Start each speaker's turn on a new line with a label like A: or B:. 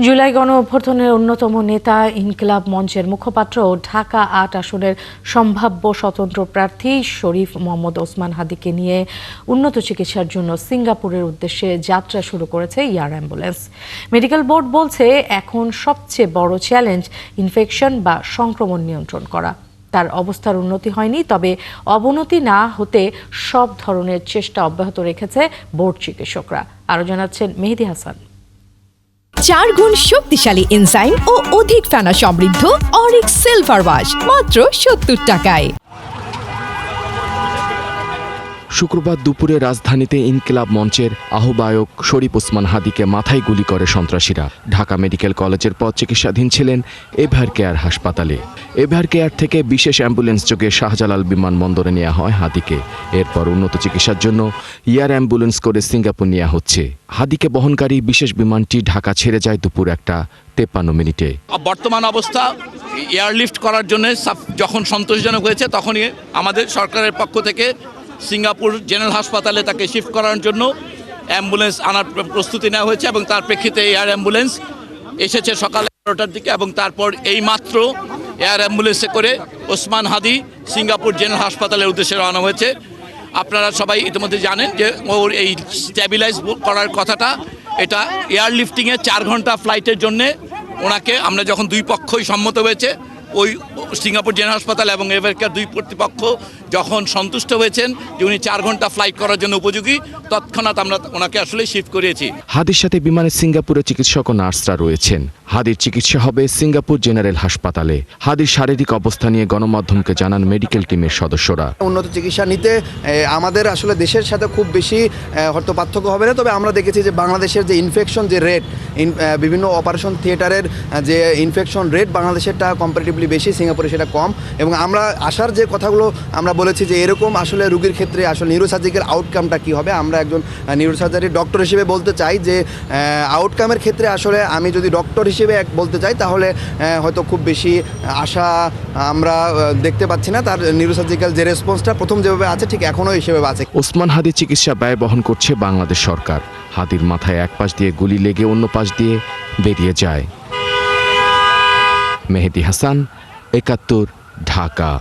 A: জুলাই গণ অভ্যুত্থানের অন্যতম নেতা ইনকিলাব মঞ্চের মুখপাত্র ও ঢাকা ৮ আসনের সম্ভাব্য স্বতন্ত্র প্রার্থী শরীফ মোহাম্মদ ওসমান হাদিকে নিয়ে উন্নত চিকিৎসার জন্য সিঙ্গাপুরের উদ্দেশ্যে যাত্রা শুরু করেছে এয়ার অ্যাম্বুলেন্স। মেডিকেল বোর্ড বলছে এখন সবচেয়ে বড় চ্যালেঞ্জ ইনফেকশন বা সংক্রমণ নিয়ন্ত্রণ করা। তার অবস্থার উন্নতি হয়নি, তবে অবনতি না হতে সব ধরনের চেষ্টা অব্যাহত রেখেছে বোর্ড চিকিৎসকরা। আরও জানাচ্ছেন মেহেদী হাসান।
B: 4 গুণ শক্তিশালী এনজাইম ও অধিক ফেনা সমৃদ্ধ অরিক্স সিলভার ওয়াশ মাত্র 70 টাকায়।
C: শুক্রবার দুপুরে রাজধানীতে ইনকিলাব মঞ্চের আহ্বায়ক শরীফ ওসমান হাদিকে মাথায় গুলি করে সন্ত্রাসীরা। ঢাকা মেডিকেল কলেজের পর চিকিৎসাধীন ছিলেন এভার কেয়ার হাসপাতালে। এভার কেয়ার থেকে বিশেষ অ্যাম্বুলেন্স যোগে শাহজালাল বিমানবন্দরে নেওয়া হয় হাদিকে। এরপর উন্নত চিকিৎসার জন্য এয়ার অ্যাম্বুলেন্স করে সিঙ্গাপুর নেওয়া হচ্ছে। হাদিকে বহনকারী বিশেষ বিমানটি ঢাকা ছেড়ে যায় দুপুর 1:53
D: বর্তমান অবস্থা এয়ারলিফট করার জন্য যখন সন্তোষজনক হয়েছে, তখনই আমাদের সরকারের পক্ষ থেকে সিঙ্গাপুর জেনারেল হাসপাতালে তাকে শিফট করার জন্য অ্যাম্বুলেন্স আনার প্রস্তুতি নেওয়া হয়েছে এবং তার প্রেক্ষিতে এয়ার অ্যাম্বুলেন্স এসেছে সকাল 11টার দিকে এবং তারপর এই মাত্র এয়ার অ্যাম্বুলেন্সে করে ওসমান হাদি সিঙ্গাপুর জেনারেল হাসপাতালের উদ্দেশ্যে রওনা হয়েছে। আপনারা সবাই ইতিমধ্যে জানেন যে ওর এই স্ট্যাবিলাইজ করার কথাটা, এটা এয়ারলিফটিংয়ে 4 ঘন্টা ফ্লাইটের জন্যে ওনাকে আমরা যখন দুই পক্ষই সম্মত হয়েছে, ওই সিঙ্গাপুর জেনারেল হাসপাতাল এবং এভার কেয়ার দুই কর্তৃপক্ষ যখন সন্তুষ্ট হয়েছেন যে উনি 4 ঘন্টা ফ্লাইট করার জন্য উপযোগী, তৎক্ষণাৎ আমরা ওনাকে আসলে শিফট করিয়েছি।
C: হাদির সাথে বিমানে সিঙ্গাপুরের চিকিৎসক ও নার্সরা রয়েছেন। হাদির চিকিৎসা হবে সিঙ্গাপুর জেনারেল হাসপাতালে। হাদির শারীরিক অবস্থা নিয়ে গণমাধ্যমকে জানান মেডিকেল টিমের সদস্যরা।
E: উন্নত চিকিৎসা নিতে আমাদের আসলে দেশের সাথে খুব বেশি হয়তো পার্থক্য হবে না, তবে আমরা দেখেছি যে বাংলাদেশের যে ইনফেকশন যে রেট, বিভিন্ন অপারেশন থিয়েটারের যে ইনফেকশন রেট বাংলাদেশেরটা কম্পারেটিভলি বেশি, সিঙ্গাপুরে সেটা কম। এবং আমরা আসার যে কথাগুলো আমরা বলেছি যে এরকম আসলে রোগীর ক্ষেত্রে আসলে নিউরোসার্জিক্যাল আউটকামটা কী হবে, আমরা একজন নিউরোসার্জারি ডক্টর হিসেবে বলতে চাই যে আউটকামের ক্ষেত্রে আসলে আমি যদি ডক্টর হিসেবে বলতে চাই তাহলে হয়তো খুব বেশি আশা আমরা দেখতে পাচ্ছি না। তার নিউরোসার্জিক্যাল যে রেসপন্সটা প্রথম যেভাবে আছে ঠিক এখনও হিসেবে আছে।
C: ওসমান হাদির চিকিৎসা ব্যয় বহন করছে বাংলাদেশ সরকার। হাদির মাথায় এক পাশ দিয়ে গুলি লেগে অন্য পাশ দিয়ে বেরিয়ে যায়। মেহেদী হাসান, 71, ঢাকা।